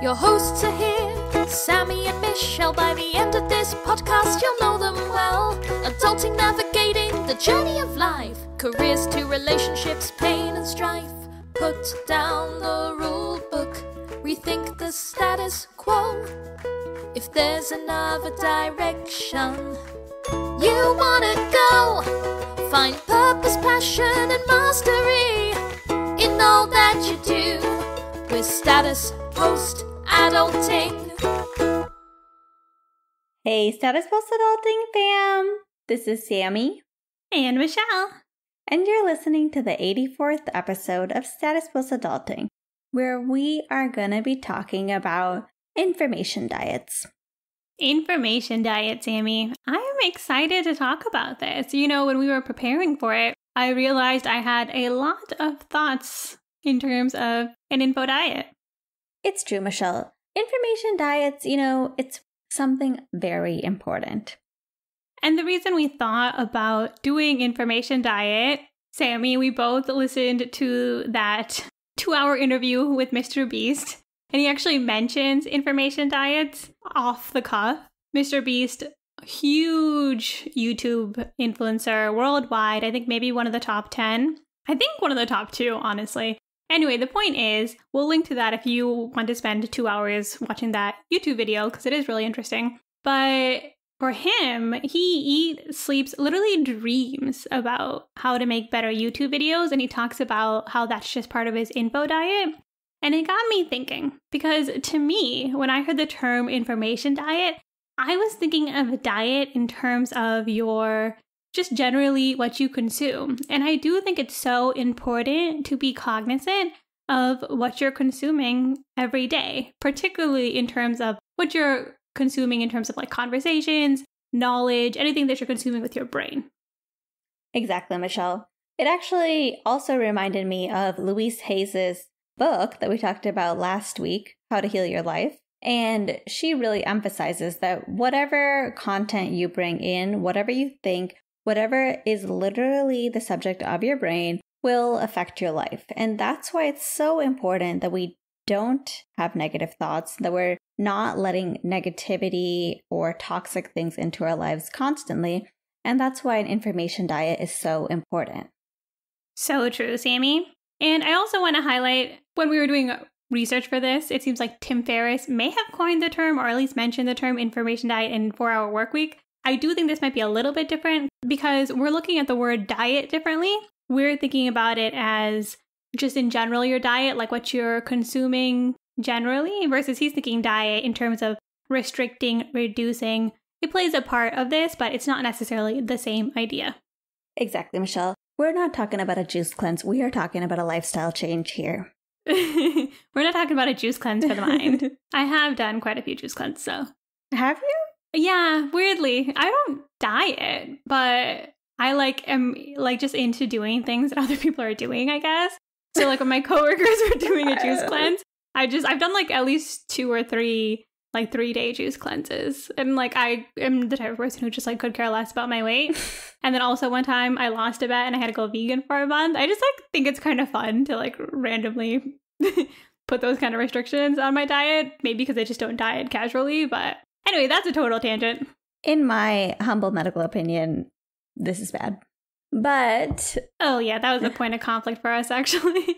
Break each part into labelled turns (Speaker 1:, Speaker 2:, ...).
Speaker 1: Your hosts are here, Sammie and Michelle. By the end of this podcast, you'll know them well. Adulting, navigating the journey of life. Careers to relationships, pain and strife. Put down the rule book, rethink the status quo. If there's another direction you wanna go, find purpose, passion and mastery in all that you do with Status Post Adulting.
Speaker 2: Hey, Status Post Adulting fam! This is Sammie
Speaker 3: and Michelle,
Speaker 2: and you're listening to the 84th episode of Status Post Adulting, where we are going to be talking about information diets.
Speaker 3: Information diet, Sammie. I am excited to talk about this. You know, when we were preparing for it, I realized I had a lot of thoughts in terms of an info diet.
Speaker 2: It's true, Michelle. Information diets, it's something very important.
Speaker 3: And the reason we thought about doing information diet, Sammie, we both listened to that 2-hour interview with Mr. Beast, and he actually mentions information diets off the cuff. Mr. Beast, huge YouTube influencer worldwide. I think maybe one of the top 10. I think one of the top 2, honestly. Anyway, the point is, we'll link to that if you want to spend 2 hours watching that YouTube video, because it is really interesting. But for him, he sleeps, literally dreams about how to make better YouTube videos, and he talks about how that's just part of his info diet. And it got me thinking, because to me, when I heard the term information diet, I was thinking of a diet in terms of your just generally what you consume. And I do think it's so important to be cognizant of what you're consuming every day, particularly in terms of what you're consuming in terms of like conversations, knowledge, anything that you're consuming with your brain.
Speaker 2: Exactly, Michelle. It actually also reminded me of Louise Hayes' book that we talked about last week, How to Heal Your Life. And she really emphasizes that whatever content you bring in, whatever you think, whatever is literally the subject of your brain will affect your life. And that's why it's so important that we don't have negative thoughts, that we're not letting negativity or toxic things into our lives constantly. And that's why an information diet is so important.
Speaker 3: So true, Sammie. And I also want to highlight, when we were doing research for this, it seems like Tim Ferriss may have coined the term, or at least mentioned the term information diet in 4-Hour Workweek. I do think this might be a little bit different because we're looking at the word diet differently. We're thinking about it as just in general your diet, like what you're consuming generally, versus he's thinking diet in terms of restricting, reducing. It plays a part of this, but it's not necessarily the same idea.
Speaker 2: Exactly, Michelle. We're not talking about a juice cleanse. We are talking about a lifestyle change here.
Speaker 3: We're not talking about a juice cleanse for the mind. I have done quite a few juice cleanses, so.
Speaker 2: Have you?
Speaker 3: Yeah, weirdly. I don't diet, but I am just into doing things that other people are doing, I guess. So like when my coworkers were doing a juice cleanse, I've done like at least 2 or 3 like 3-day juice cleanses. And like I am the type of person who just like could care less about my weight. And then also one time I lost a bet and I had to go vegan for a month. I just like think it's kind of fun to like randomly put those kind of restrictions on my diet, maybe because I just don't diet casually, but anyway, that's a total tangent.
Speaker 2: In my humble medical opinion, this is bad. But
Speaker 3: oh yeah, that was a point of conflict for us, actually.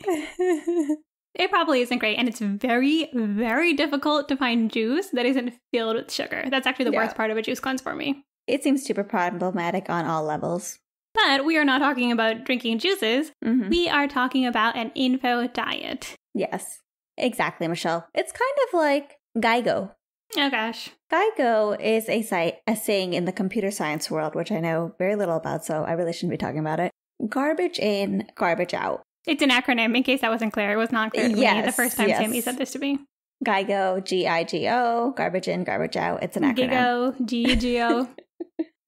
Speaker 3: It probably isn't great, and it's very, very difficult to find juice that isn't filled with sugar. That's actually the worst part of a juice cleanse for me.
Speaker 2: It seems super problematic on all levels.
Speaker 3: But we are not talking about drinking juices.
Speaker 2: Mm-hmm.
Speaker 3: We are talking about an info diet.
Speaker 2: Yes, exactly, Michelle. It's kind of like GIGO.
Speaker 3: Oh, gosh.
Speaker 2: GIGO is a saying in the computer science world, which I know very little about, so I really shouldn't be talking about it. Garbage in, garbage out.
Speaker 3: It's an acronym, in case that wasn't clear. It was not clear to me the first time Sammie said this to me.
Speaker 2: GIGO, G-I-G-O, garbage in, garbage out. It's an acronym.
Speaker 3: GIGO, G-I-G-O.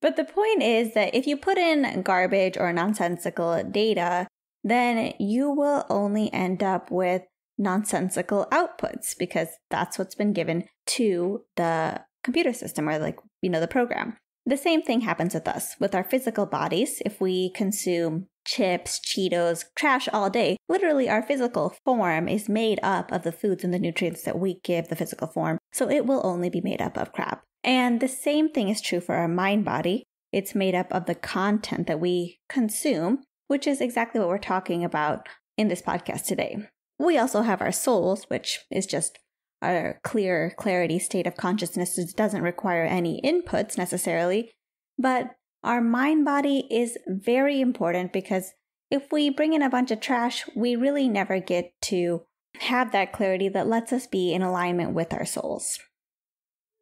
Speaker 2: But the point is that if you put in garbage or nonsensical data, then you will only end up with nonsensical outputs because that's what's been given to the computer system or the program. The same thing happens with us, with our physical bodies. If we consume chips, Cheetos, trash all day, literally our physical form is made up of the foods and the nutrients that we give the physical form, so it will only be made up of crap. And the same thing is true for our mind body. It's made up of the content that we consume, which is exactly what we're talking about in this podcast today. We also have our souls, which is just our clarity state of consciousness. It doesn't require any inputs necessarily, but our mind body is very important because if we bring in a bunch of trash, we really never get to have that clarity that lets us be in alignment with our souls.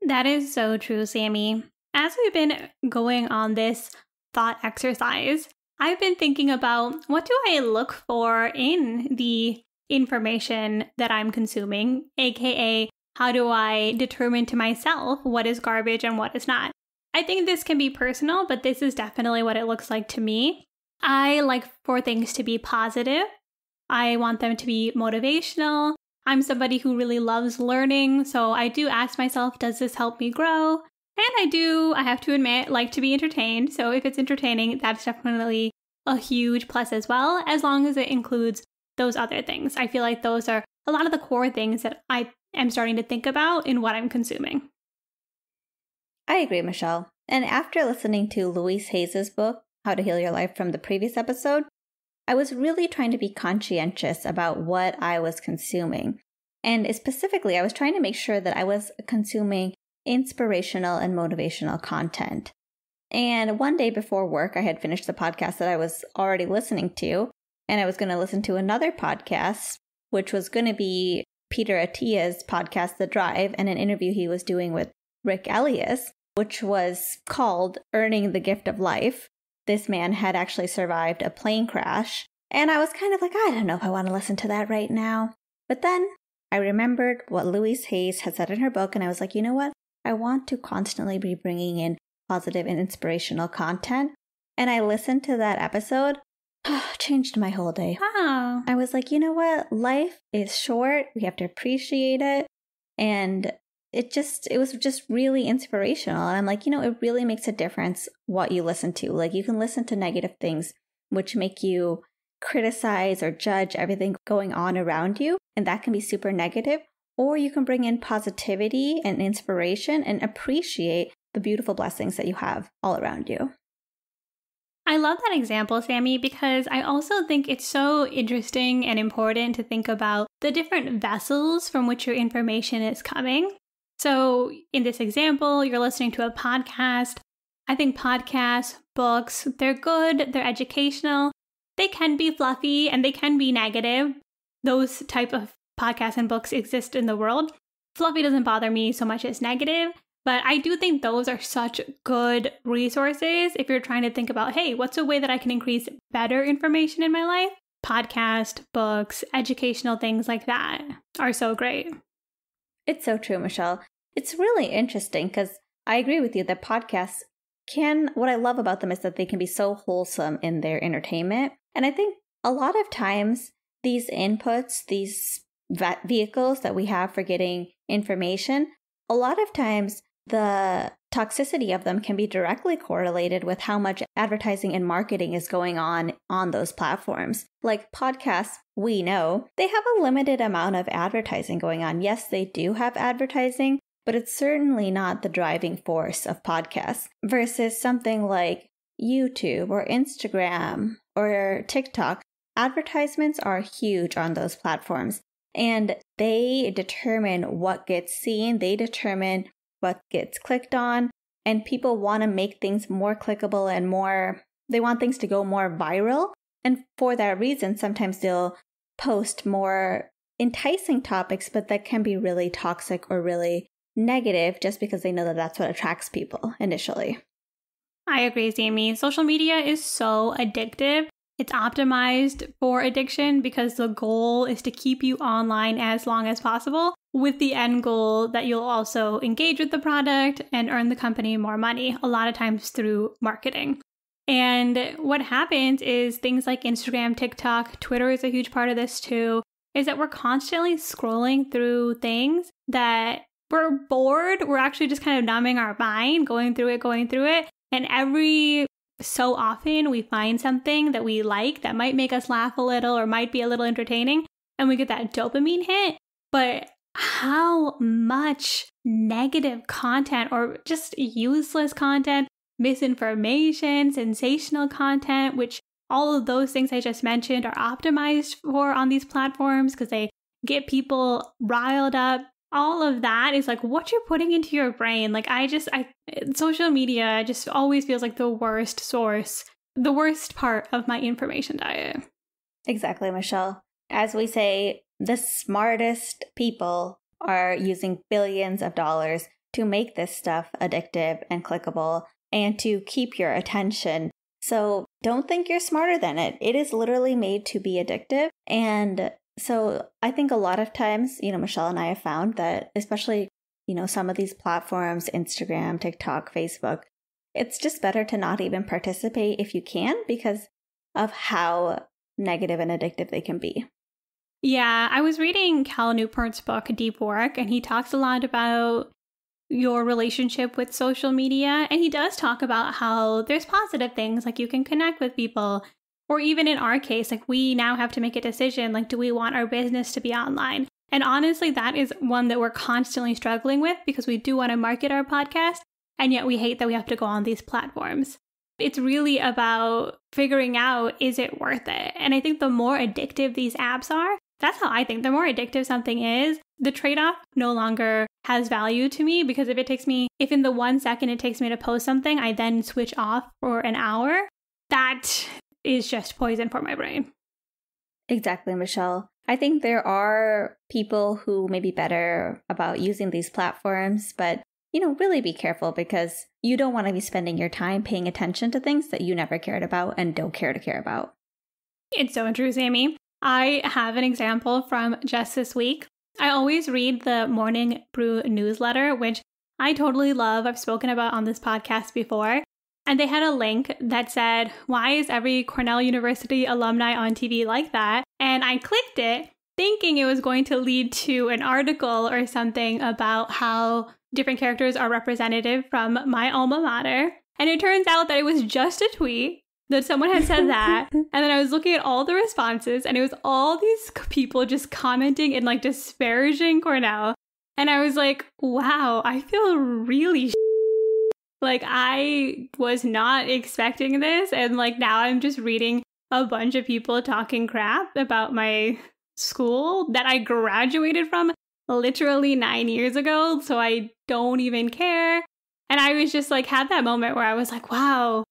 Speaker 3: That is so true, Sammie. As we've been going on this thought exercise, I've been thinking about what do I look for in the information that I'm consuming, aka how do I determine to myself what is garbage and what is not. I think this can be personal, but this is definitely what it looks like to me. I like for things to be positive. I want them to be motivational. I'm somebody who really loves learning, so I do ask myself, does this help me grow? And I have to admit, like to be entertained. So if it's entertaining, that's definitely a huge plus as well, as long as it includes those other things. I feel like those are a lot of the core things that I am starting to think about in what I'm consuming.
Speaker 2: I agree, Michelle. And after listening to Louise Hayes' book, How to Heal Your Life from the previous episode, I was really trying to be conscientious about what I was consuming. And specifically, I was trying to make sure that I was consuming inspirational and motivational content. And one day before work, I had finished the podcast that I was already listening to, and I was going to listen to another podcast, which was going to be Peter Attia's podcast, The Drive, and an interview he was doing with Rick Elias, which was called Earning the Gift of Life. This man had actually survived a plane crash, and I was kind of like, I don't know if I want to listen to that right now. But then I remembered what Louise Hayes had said in her book, and I was like, you know what? I want to constantly be bringing in positive and inspirational content. And I listened to that episode. Changed my whole day.
Speaker 3: Wow.
Speaker 2: I was like, you know what? Life is short. We have to appreciate it. And it was just really inspirational. And I'm like, it really makes a difference what you listen to. Like, you can listen to negative things, which make you criticize or judge everything going on around you. And that can be super negative. Or you can bring in positivity and inspiration and appreciate the beautiful blessings that you have all around you.
Speaker 3: I love that example, Sammie, because I also think it's so interesting and important to think about the different vessels from which your information is coming. So in this example, you're listening to a podcast. I think podcasts, books, they're good, they're educational. They can be fluffy and they can be negative. Those type of podcasts and books exist in the world. Fluffy doesn't bother me so much as negative. But I do think those are such good resources if you're trying to think about, hey, what's a way that I can increase better information in my life? Podcast, books, educational things like that are so great.
Speaker 2: It's so true, Michelle. It's really interesting because I agree with you that podcasts what I love about them is that they can be so wholesome in their entertainment. And I think a lot of times these inputs, these vehicles that we have for getting information, a lot of times the toxicity of them can be directly correlated with how much advertising and marketing is going on those platforms. Like podcasts, we know they have a limited amount of advertising going on. Yes, they do have advertising, but it's certainly not the driving force of podcasts versus something like YouTube or Instagram or TikTok. Advertisements are huge on those platforms, and they determine what gets seen. They determine what gets clicked on, and people want to make things more clickable and they want things to go more viral. And for that reason, sometimes they'll post more enticing topics, but that can be really toxic or really negative just because they know that that's what attracts people initially.
Speaker 3: I agree, Sammie. Social media is so addictive. It's optimized for addiction because the goal is to keep you online as long as possible, with the end goal that you'll also engage with the product and earn the company more money, a lot of times through marketing. And what happens is things like Instagram, TikTok, Twitter is a huge part of this too, is that we're constantly scrolling through things that we're bored. We're actually just kind of numbing our mind, going through it. And every so often we find something that we like that might make us laugh a little or might be a little entertaining, and we get that dopamine hit. But how much negative content or just useless content, misinformation, sensational content, which all of those things I just mentioned are optimized for on these platforms because they get people riled up. All of that is like what you're putting into your brain. Like social media just always feels like the worst source, the worst part of my information diet.
Speaker 2: Exactly, Michelle. As we say, the smartest people are using billions of dollars to make this stuff addictive and clickable and to keep your attention. So don't think you're smarter than it. It is literally made to be addictive. And so I think a lot of times, Michelle and I have found that especially, some of these platforms, Instagram, TikTok, Facebook, it's just better to not even participate if you can because of how negative and addictive they can be.
Speaker 3: Yeah, I was reading Cal Newport's book, Deep Work, and he talks a lot about your relationship with social media. And he does talk about how there's positive things, like you can connect with people. Or even in our case, like we now have to make a decision, like do we want our business to be online? And honestly, that is one that we're constantly struggling with because we do want to market our podcast, and yet we hate that we have to go on these platforms. It's really about figuring out, is it worth it? And I think the more addictive these apps are, that's how I think. The more addictive something is, the trade-off no longer has value to me because if in the 1 second it takes me to post something, I then switch off for an hour, that is just poison for my brain.
Speaker 2: Exactly, Michelle. I think there are people who may be better about using these platforms, but really be careful because you don't want to be spending your time paying attention to things that you never cared about and don't care to care about.
Speaker 3: It's so true, Sammie. I have an example from just this week. I always read the Morning Brew newsletter, which I totally love. I've spoken about on this podcast before. And they had a link that said, why is every Cornell University alumni on TV like that? And I clicked it thinking it was going to lead to an article or something about how different characters are representative from my alma mater. And it turns out that it was just a tweet that someone had said that. And then I was looking at all the responses and it was all these people just commenting and like disparaging Cornell. And I was like, wow, I feel really like I was not expecting this. And like now I'm just reading a bunch of people talking crap about my school that I graduated from literally 9 years ago. So I don't even care. And I was just like, had that moment where I was like, wow,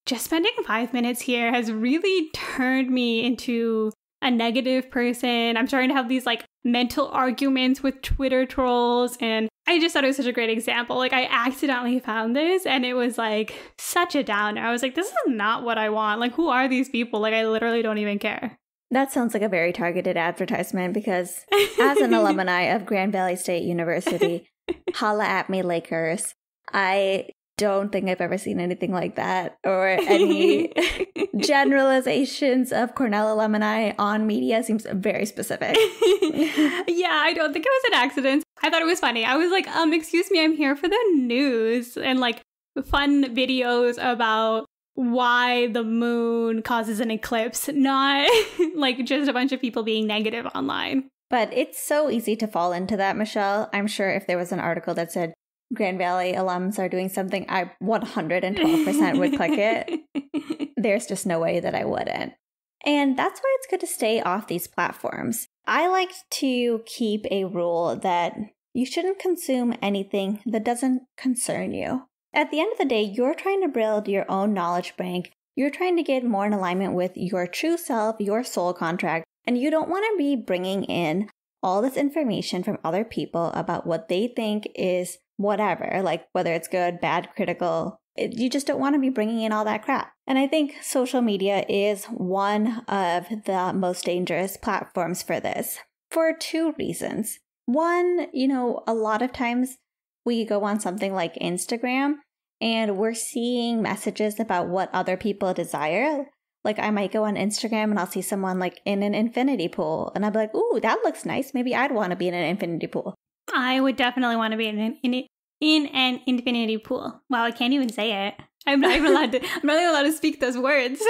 Speaker 3: just spending 5 minutes here has really turned me into a negative person. I'm starting to have these like mental arguments with Twitter trolls. And I just thought it was such a great example. Like I accidentally found this and it was like such a downer. I was like, this is not what I want. Like, who are these people? Like, I literally don't even care.
Speaker 2: That sounds like a very targeted advertisement because as an alumni of Grand Valley State University, holla at me Lakers, I don't think I've ever seen anything like that or any generalizations of Cornell alumni on media seems very specific.
Speaker 3: Yeah, I don't think it was an accident. I thought it was funny. I was like, excuse me, I'm here for the news and like fun videos about why the moon causes an eclipse, not like just a bunch of people being negative online.
Speaker 2: But it's so easy to fall into that, Michelle. I'm sure if there was an article that said Grand Valley alums are doing something, I 112% would click it. There's just no way that I wouldn't. And that's why it's good to stay off these platforms. I like to keep a rule that you shouldn't consume anything that doesn't concern you. At the end of the day, you're trying to build your own knowledge bank. You're trying to get more in alignment with your true self, your soul contract, and you don't want to be bringing in all this information from other people about what they think is whatever, like whether it's good, bad, critical. You just don't want to be bringing in all that crap. And I think social media is one of the most dangerous platforms for this for 2 reasons. One, a lot of times we go on something like Instagram and we're seeing messages about what other people desire. Like I might go on Instagram and I'll see someone like in an infinity pool and I'll be like, ooh, that looks nice. Maybe I'd want to be in an infinity pool.
Speaker 3: I would definitely want to be in an infinity pool. Wow, I can't even say it. I'm not even allowed to speak those words.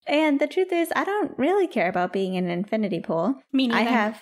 Speaker 2: And the truth is, I don't really care about being in an infinity pool.
Speaker 3: Me neither.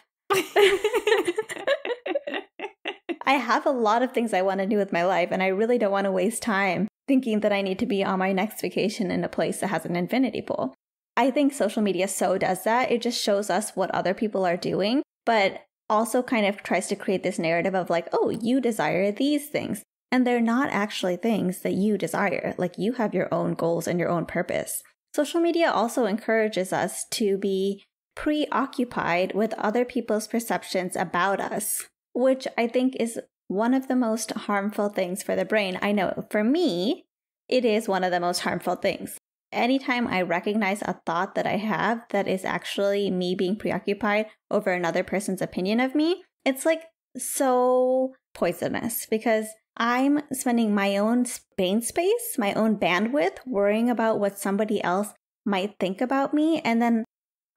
Speaker 2: I have a lot of things I want to do with my life, and I really don't want to waste time thinking that I need to be on my next vacation in a place that has an infinity pool. I think social media so does that. It just shows us what other people are doing, but also kind of tries to create this narrative of like, oh, you desire these things. And they're not actually things that you desire. Like, you have your own goals and your own purpose. Social media also encourages us to be preoccupied with other people's perceptions about us, which I think is one of the most harmful things for the brain. I know for me, it is one of the most harmful things. Anytime I recognize a thought that I have that is actually me being preoccupied over another person's opinion of me, it's like so poisonous because I'm spending my own brain space, my own bandwidth, worrying about what somebody else might think about me. And then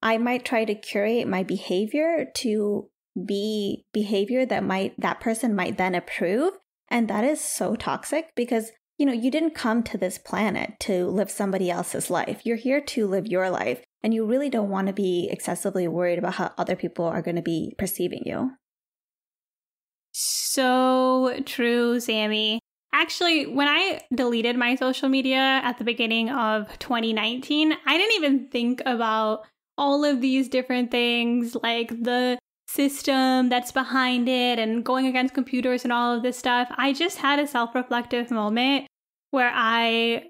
Speaker 2: I might try to curate my behavior to be behavior that person might then approve. And that is so toxic because, you didn't come to this planet to live somebody else's life. You're here to live your life. And you really don't want to be excessively worried about how other people are going to be perceiving you.
Speaker 3: So true, Sammie. Actually, when I deleted my social media at the beginning of 2019, I didn't even think about all of these different things, like the system that's behind it and going against computers and all of this stuff. I just had a self-reflective moment where I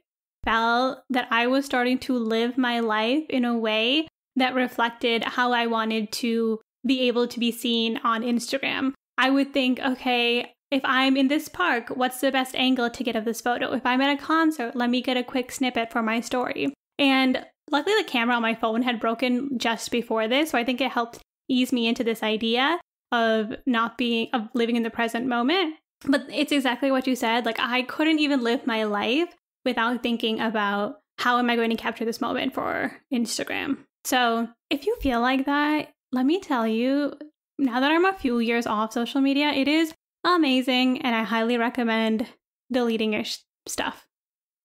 Speaker 3: felt that I was starting to live my life in a way that reflected how I wanted to be able to be seen on Instagram. I would think, okay, if I'm in this park, what's the best angle to get of this photo? If I'm at a concert, let me get a quick snippet for my story. And luckily the camera on my phone had broken just before this, so I think it helped ease me into this idea of living in the present moment. But it's exactly what you said. Like, I couldn't even live my life without thinking about how am I going to capture this moment for Instagram. So if you feel like that, let me tell you, now that I'm a few years off social media, it is amazing, and I highly recommend deleting your stuff.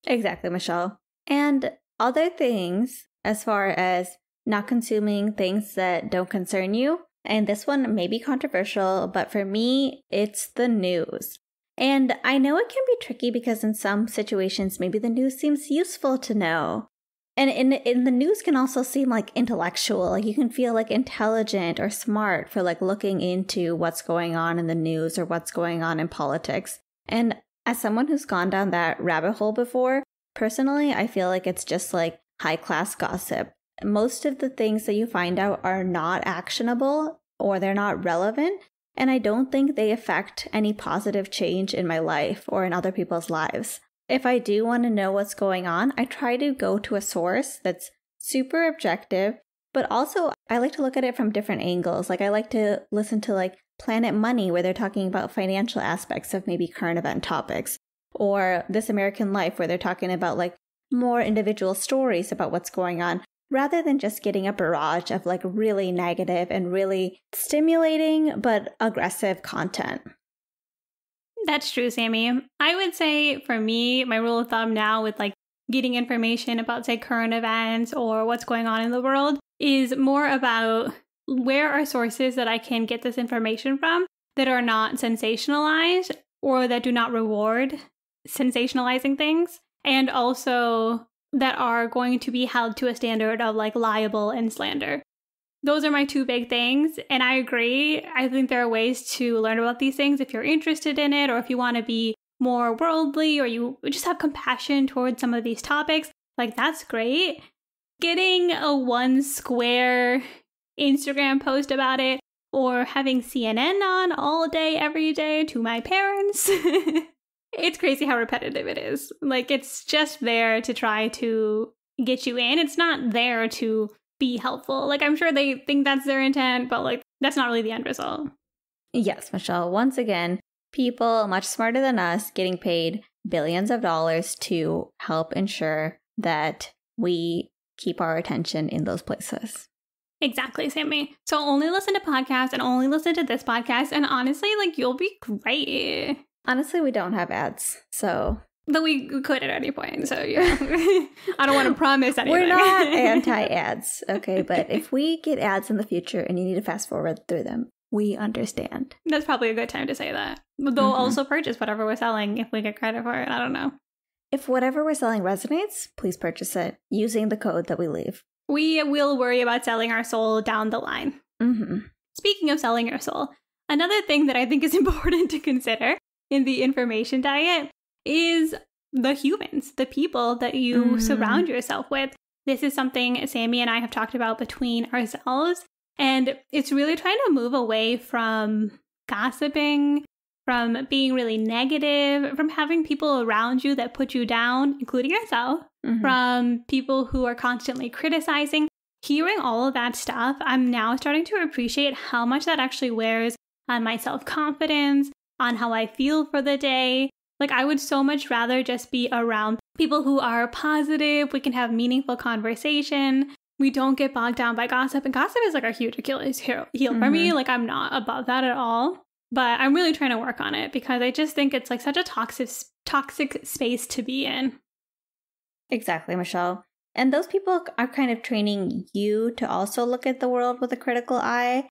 Speaker 2: Exactly, Michelle. And other things, as far as not consuming things that don't concern you, and this one may be controversial, but for me, it's the news. And I know it can be tricky because in some situations, maybe the news seems useful to know. And in the news can also seem like intellectual, like you can feel like intelligent or smart for like looking into what's going on in the news or what's going on in politics. And as someone who's gone down that rabbit hole before, personally, I feel like it's just like high-class gossip. Most of the things that you find out are not actionable or they're not relevant, and I don't think they affect any positive change in my life or in other people's lives. If I do want to know what's going on, I try to go to a source that's super objective, but also I like to look at it from different angles. Like I like to listen to like Planet Money, where they're talking about financial aspects of maybe current event topics, or This American Life, where they're talking about like more individual stories about what's going on, rather than just getting a barrage of like really negative and really stimulating but aggressive content.
Speaker 3: That's true, Sammie. I would say for me, my rule of thumb now with like getting information about, say, current events or what's going on in the world is more about where are sources that I can get this information from that are not sensationalized or that do not reward sensationalizing things, and also that are going to be held to a standard of like libel and slander. Those are my two big things, and I agree. I think there are ways to learn about these things if you're interested in it, or if you want to be more worldly, or you just have compassion towards some of these topics. Like, that's great. Getting a one square Instagram post about it, or having CNN on all day, every day to my parents. It's crazy how repetitive it is. Like, it's just there to try to get you in. It's not there to be helpful. Like, I'm sure they think that's their intent, but like, that's not really the end result.
Speaker 2: Yes, Michelle. Once again, people much smarter than us getting paid billions of dollars to help ensure that we keep our attention in those places.
Speaker 3: Exactly, Sammie. So only listen to podcasts and only listen to this podcast. And honestly, like, you'll be great.
Speaker 2: Honestly, we don't have ads, so...
Speaker 3: But we could at any point, so yeah. I don't want to promise anything.
Speaker 2: We're not anti-ads, okay? But if we get ads in the future and you need to fast forward through them, we understand.
Speaker 3: That's probably a good time to say that. But they'll also purchase whatever we're selling if we get credit for it. I don't know.
Speaker 2: If whatever we're selling resonates, please purchase it using the code that we leave.
Speaker 3: We will worry about selling our soul down the line. Speaking of selling your soul, another thing that I think is important to consider in the information diet is the humans, the people that you surround yourself with. This is something Sammie and I have talked about between ourselves, and it's really trying to move away from gossiping, from being really negative, from having people around you that put you down, including yourself, from people who are constantly criticizing. Hearing all of that stuff, I'm now starting to appreciate how much that actually wears on my self-confidence, on how I feel for the day. Like, I would so much rather just be around people who are positive. We can have meaningful conversation. We don't get bogged down by gossip. And gossip is like a huge Achilles heel for me. Like, I'm not above that at all. But I'm really trying to work on it because I just think it's like such a toxic space to be in.
Speaker 2: Exactly, Michelle. And those people are kind of training you to also look at the world with a critical eye.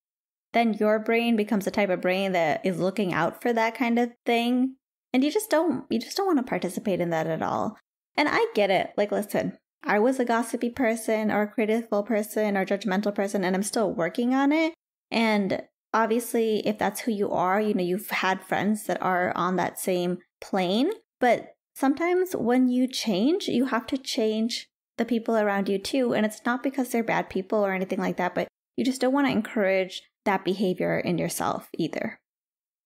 Speaker 2: Then your brain becomes the type of brain that is looking out for that kind of thing. And you just don't want to participate in that at all. And I get it. Like, listen, I was a gossipy person or a critical person or judgmental person, and I'm still working on it. And obviously, if that's who you are, you know, you've had friends that are on that same plane. But sometimes when you change, you have to change the people around you too. And it's not because they're bad people or anything like that, but you just don't want to encourage that behavior in yourself either.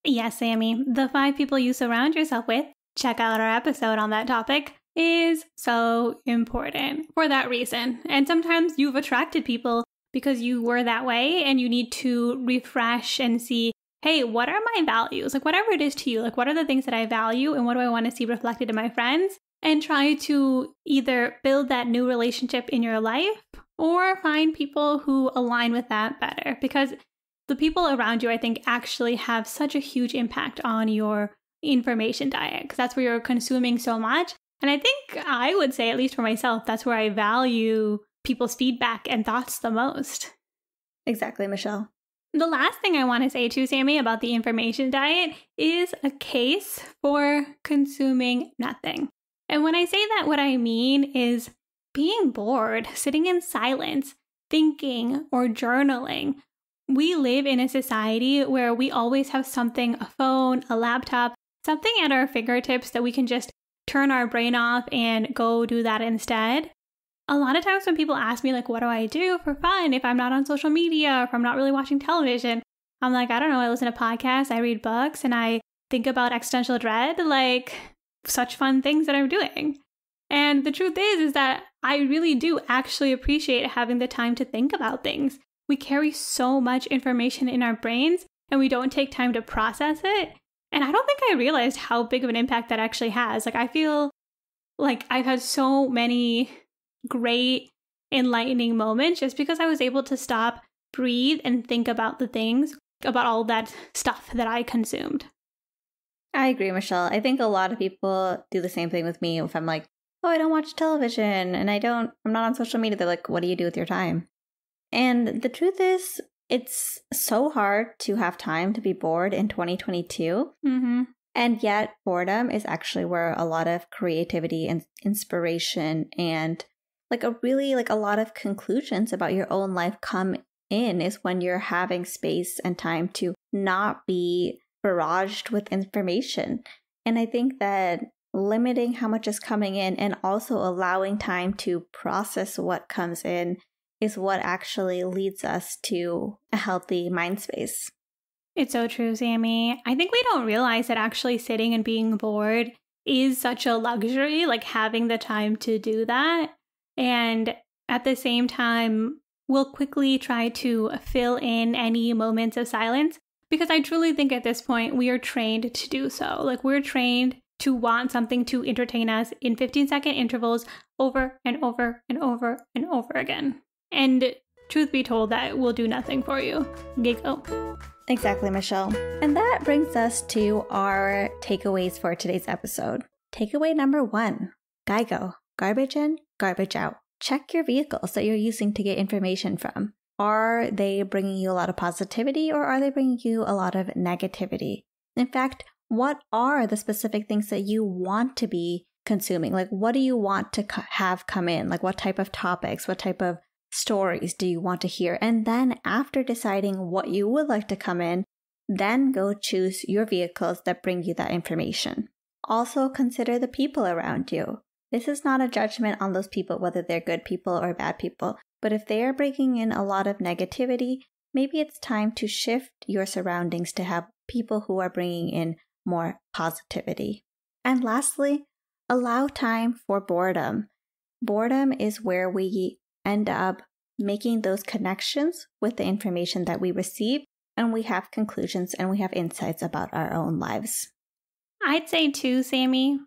Speaker 3: Yes, Sammie, the 5 people you surround yourself with, check out our episode on that topic, is so important for that reason. And sometimes you've attracted people because you were that way and you need to refresh and see, hey, what are my values? Like, whatever it is to you, like, what are the things that I value and what do I want to see reflected in my friends? And try to either build that new relationship in your life or find people who align with that better. Because the people around you, I think, actually have such a huge impact on your information diet because that's where you're consuming so much. And I think I would say, at least for myself, that's where I value people's feedback and thoughts the most.
Speaker 2: Exactly, Michelle.
Speaker 3: The last thing I want to say to Sammie about the information diet is a case for consuming nothing. And when I say that, what I mean is being bored, sitting in silence, thinking, or journaling. We live in a society where we always have something, a phone, a laptop, something at our fingertips that we can just turn our brain off and go do that instead. A lot of times when people ask me, like, what do I do for fun if I'm not on social media or if I'm not really watching television? I'm like, I don't know, I listen to podcasts, I read books, and I think about existential dread, like such fun things that I'm doing. And the truth is that I really do actually appreciate having the time to think about things. We carry so much information in our brains and we don't take time to process it. And I don't think I realized how big of an impact that actually has. Like, I feel like I've had so many great enlightening moments just because I was able to stop, breathe, and think about the things, about all that stuff that I consumed.
Speaker 2: I agree, Michelle. I think a lot of people do the same thing with me. If I'm like, oh, I don't watch television and I'm not on social media, they're like, what do you do with your time? And the truth is, it's so hard to have time to be bored in 2022. And yet boredom is actually where a lot of creativity and inspiration and a lot of conclusions about your own life come in, is when you're having space and time to not be barraged with information. And I think that limiting how much is coming in and also allowing time to process what comes in is what actually leads us to a healthy mind space.
Speaker 3: It's so true, Sammie. I think we don't realize that actually sitting and being bored is such a luxury, like having the time to do that. And at the same time, we'll quickly try to fill in any moments of silence because I truly think at this point we are trained to do so. Like, we're trained to want something to entertain us in 15-second intervals over and over and over and over again. And truth be told, that will do nothing for you. Giggle.
Speaker 2: Exactly, Michelle. And that brings us to our takeaways for today's episode. Takeaway number 1, GEICO, garbage in, garbage out. Check your vehicles that you're using to get information from. Are they bringing you a lot of positivity or are they bringing you a lot of negativity? In fact, what are the specific things that you want to be consuming? Like, what do you want to have come in? Like, what type of topics, what type of stories do you want to hear? And then after deciding what you would like to come in, then go choose your vehicles that bring you that information. Also consider the people around you. This is not a judgment on those people, whether they're good people or bad people. But if they are bringing in a lot of negativity, maybe it's time to shift your surroundings to have people who are bringing in more positivity. And lastly, allow time for boredom. Boredom is where we end up making those connections with the information that we receive, and we have conclusions and we have insights about our own lives.
Speaker 3: I'd say too, Sammie,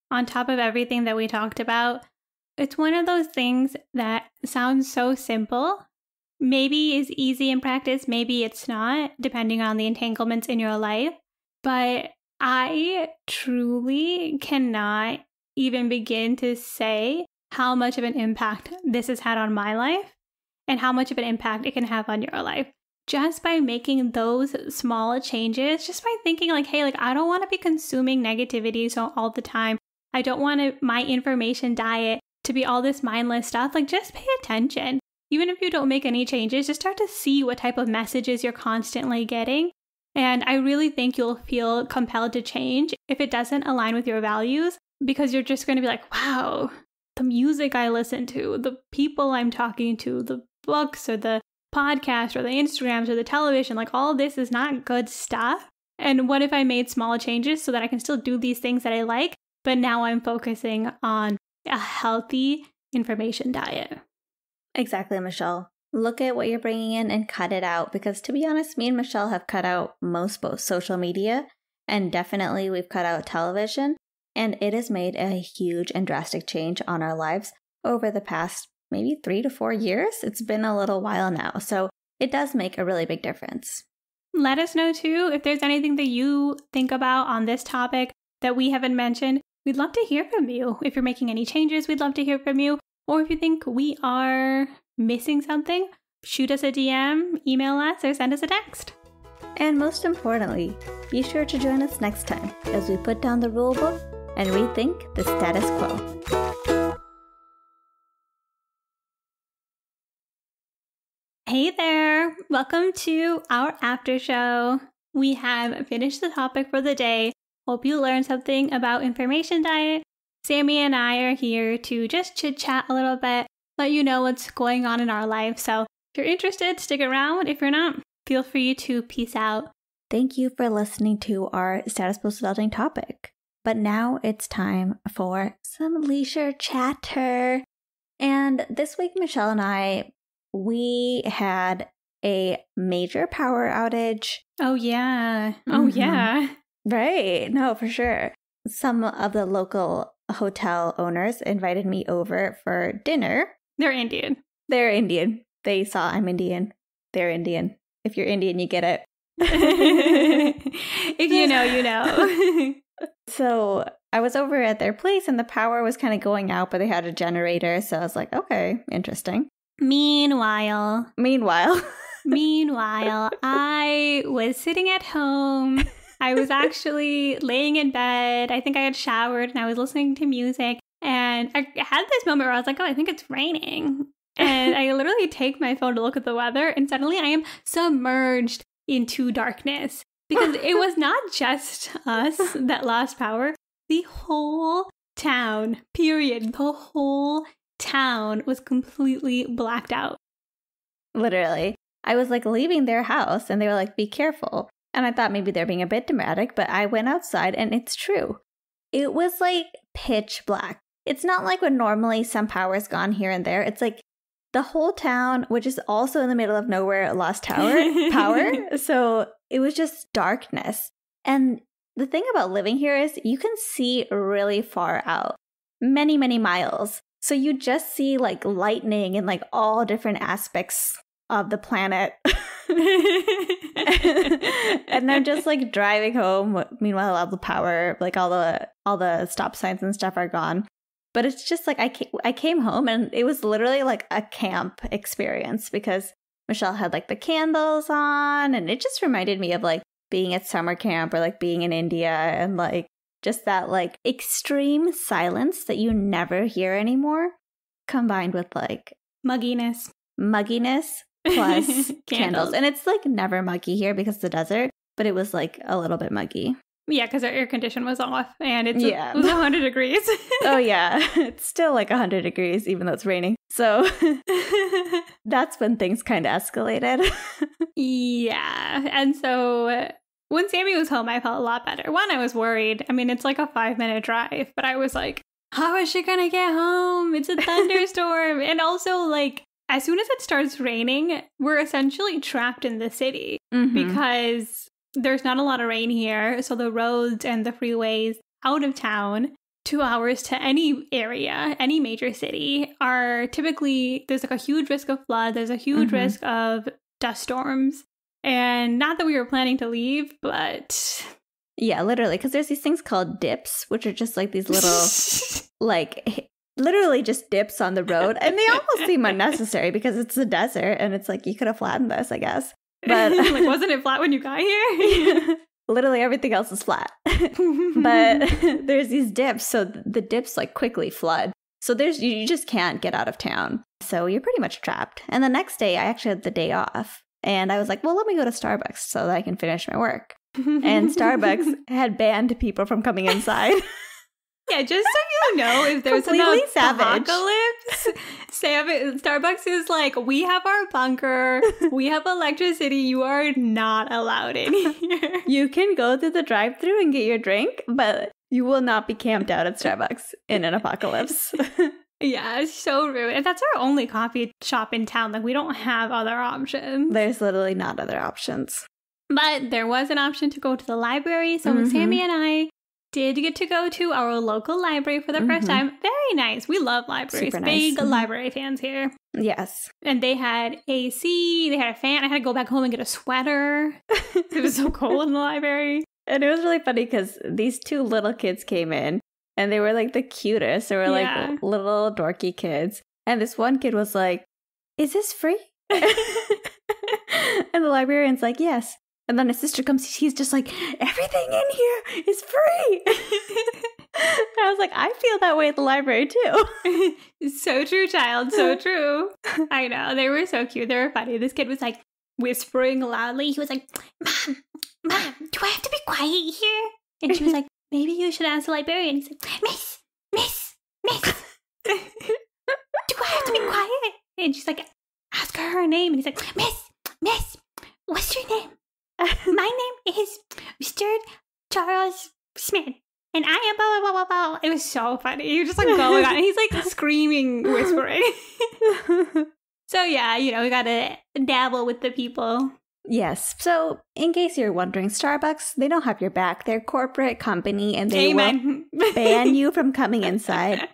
Speaker 3: on top of everything that we talked about, it's one of those things that sounds so simple. Maybe is easy in practice, maybe it's not, depending on the entanglements in your life. But I truly cannot even begin to say how much of an impact this has had on my life and how much of an impact it can have on your life. Just by making those small changes, just by thinking like, hey, like I don't want to be consuming negativity so all the time. I don't want my information diet to be all this mindless stuff. Like, just pay attention. Even if you don't make any changes, just start to see what type of messages you're constantly getting. And I really think you'll feel compelled to change if it doesn't align with your values, because you're just going to be like, wow, the music I listen to, the people I'm talking to, the books or the podcast or the Instagrams or the television, like all this is not good stuff. And what if I made small changes so that I can still do these things that I like, but now I'm focusing on a healthy information diet?
Speaker 2: Exactly, Michelle. Look at what you're bringing in and cut it out, because to be honest, me and Michelle have cut out both social media, and definitely we've cut out television, and it has made a huge and drastic change on our lives over the past maybe 3 to 4 years. It's been a little while now, so it does make a really big difference.
Speaker 3: Let us know too if there's anything that you think about on this topic that we haven't mentioned. We'd love to hear from you. If you're making any changes, we'd love to hear from you. Or if you think we are missing something, shoot us a DM, email us, or send us a text.
Speaker 2: And most importantly, be sure to join us next time as we put down the rule book and rethink the status quo.
Speaker 3: Hey there! Welcome to our after show. We have finished the topic for the day. Hope you learned something about information diet. Sammie and I are here to just chit-chat a little bit, let you know what's going on in our life. So if you're interested, stick around. If you're not, feel free to peace out.
Speaker 2: Thank you for listening to our status post-adulting topic. But now it's time for some leisure chatter. And this week, Michelle and I, we had a major power outage.
Speaker 3: Oh, yeah. Oh, yeah.
Speaker 2: Right. No, for sure. Some of the local hotel owners invited me over for dinner.
Speaker 3: They're Indian.
Speaker 2: They're Indian. They saw I'm Indian. They're Indian. If you're Indian, you get it.
Speaker 3: If you know, you know.
Speaker 2: So I was over at their place and the power was kind of going out, but they had a generator. So I was like, okay, interesting.
Speaker 3: Meanwhile, I was sitting at home. I was actually laying in bed. I think I had showered and I was listening to music. And I had this moment where I was like, oh, I think it's raining. And I literally take my phone to look at the weather. And suddenly I am submerged into darkness. Because it was not just us that lost power. The whole town, period. The whole town was completely blacked out.
Speaker 2: Literally. I was like leaving their house and they were like, be careful. And I thought maybe they're being a bit dramatic, but I went outside and it's true. It was like pitch black. It's not like when normally some power is gone here and there. It's like the whole town, which is also in the middle of nowhere, lost power. So it was just darkness. And the thing about living here is you can see really far out, many, many miles. So you just see like lightning and like all different aspects of the planet. And I'm just like driving home. Meanwhile, all the power, like all the stop signs and stuff are gone. But it's just like I came home and it was literally like a camp experience because Michelle had like the candles on, and it just reminded me of like being at summer camp or like being in India, and like just that like extreme silence that you never hear anymore, combined with like
Speaker 3: Mugginess
Speaker 2: plus candles. And it's like never muggy here because it's the desert, but it was like a little bit muggy.
Speaker 3: Yeah, because our air condition was off and it was 100 degrees.
Speaker 2: Oh, yeah. It's still like 100 degrees, even though it's raining. So that's when things kind of escalated.
Speaker 3: Yeah. And so when Sammie was home, I felt a lot better. One, I was worried. I mean, it's like a 5-minute drive, but I was like, how is she going to get home? It's a thunderstorm. And also, like, as soon as it starts raining, we're essentially trapped in the city because there's not a lot of rain here. So the roads and the freeways out of town, 2 hours to any area, any major city, are typically, there's like a huge risk of flood. There's a huge risk of dust storms. And not that we were planning to leave, but...
Speaker 2: Yeah, literally, because there's these things called dips, which are just like these little, like... literally just dips on the road, and they almost seem unnecessary because it's the desert and it's like you could have flattened this, I guess, but
Speaker 3: like, wasn't it flat when you got here?
Speaker 2: Literally everything else is flat. But there's these dips, so the dips like quickly flood, so you just can't get out of town, so you're pretty much trapped. And the next day I actually had the day off, and I was like, well, let me go to Starbucks so that I can finish my work. And Starbucks had banned people from coming inside.
Speaker 3: Yeah, just so you know, if there's an apocalypse, Starbucks is like, we have our bunker, we have electricity, you are not allowed in here.
Speaker 2: You can go through the drive-thru and get your drink, but you will not be camped out at Starbucks in an apocalypse.
Speaker 3: Yeah, it's so rude. And that's our only coffee shop in town. Like, we don't have other options.
Speaker 2: There's literally not other options.
Speaker 3: But there was an option to go to the library, so Sammie and I did get to go to our local library for the first time. Very nice. We love libraries.
Speaker 2: Super nice.
Speaker 3: Big library fans here.
Speaker 2: Yes.
Speaker 3: And they had AC, they had a fan. I had to go back home and get a sweater. It was so cold in the library.
Speaker 2: And it was really funny because these two little kids came in and they were like the cutest. They were like little dorky kids. And this one kid was like, is this free? And the librarian's like, yes. And then his sister comes, he's just like, everything in here is free. I was like, I feel that way at the library too.
Speaker 3: So true, child. So true. I know. They were so cute. They were funny. This kid was like whispering loudly. He was like, Mom, do I have to be quiet here? And she was like, maybe you should ask the librarian. He's like, Miss. Do I have to be quiet? And she's like, ask her name. And he's like, Miss, what's your name? My name is Mr. Charles Smith, and I am blah, blah, blah, blah, blah. It was so funny. He was just like going on, and he's like screaming, whispering. So yeah, you know, we gotta dabble with the people.
Speaker 2: Yes. So in case you're wondering, Starbucks, they don't have your back. They're a corporate company, and they will ban you from coming inside.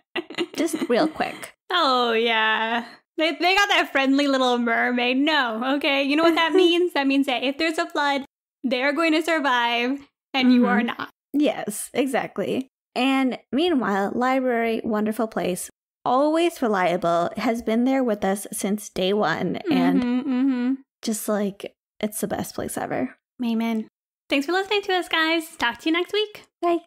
Speaker 2: Just real quick.
Speaker 3: Oh, yeah. They got that friendly little mermaid. No, okay? You know what that means? That means that if there's a flood, they're going to survive, and you are not.
Speaker 2: Yes, exactly. And meanwhile, library, wonderful place, always reliable, has been there with us since day one. And just like, it's the best place ever.
Speaker 3: Amen. Thanks for listening to us, guys. Talk to you next week.
Speaker 2: Bye.